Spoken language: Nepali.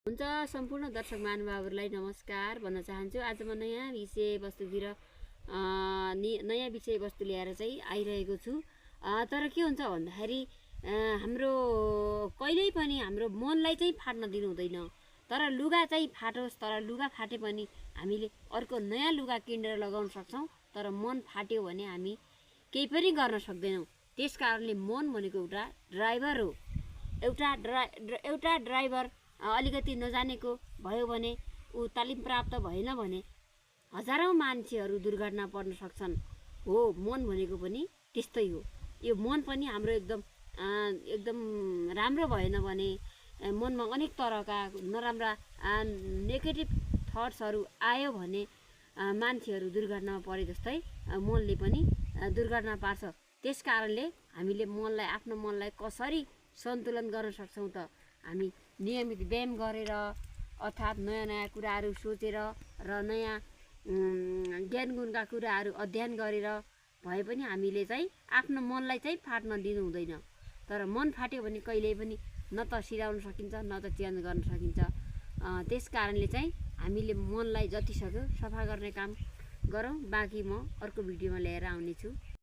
हुन्छ। सम्पूर्ण दर्शक महानुभावहरूलाई नमस्कार भन्न चाहन्छु। आज म नयाँ विषयवस्तुतिर नयाँ विषयवस्तु ल्याएर चाहिँ आइरहेको छु। तर के हुन्छ भन्दाखेरि हाम्रो कहिल्यै पनि हाम्रो मनलाई चाहिँ फाट्न दिनु हुँदैन। तर लुगा चाहिँ फाटोस्, तर लुगा फाटे पनि हामीले अर्को नयाँ लुगा किनेर लगाउन सक्छौँ। तर मन फाट्यो भने हामी केही पनि गर्न सक्दैनौँ। त्यस कारणले मन भनेको एउटा ड्राइभर हो। एउटा ड्राइभर अलिकति नजानेको भयो भने, ऊ तालिम प्राप्त भएन भने हजारौँ मान्छेहरू दुर्घटना पर्न सक्छन्। हो, मन भनेको पनि त्यस्तै हो। यो मन पनि हाम्रो एकदम राम्रो भएन भने, मनमा अनेक तरहका नराम्रा नेगेटिभ थट्सहरू आयो भने मान्छेहरू दुर्घटनामा परे जस्तै मनले पनि दुर्घटना पार्छ। त्यस कारणले हामीले आफ्नो मनलाई कसरी सन्तुलन गर्न सक्छौँ त? हामी नियमित व्यायाम गरेर, अर्थात् नयाँ नयाँ कुराहरू सोचेर र नयाँ ज्ञान गुणका कुराहरू अध्ययन गरेर भए पनि हामीले चाहिँ आफ्नो मनलाई चाहिँ फाट्न दिनु हुँदैन। तर मन फाट्यो भने कहिल्यै पनि न त सिराउन सकिन्छ, न त चेन्ज गर्न सकिन्छ। त्यस कारणले चाहिँ हामीले मनलाई जति सक्यो सफा गर्ने काम गरौँ। बाँकी म अर्को भिडियोमा ल्याएर आउनेछु।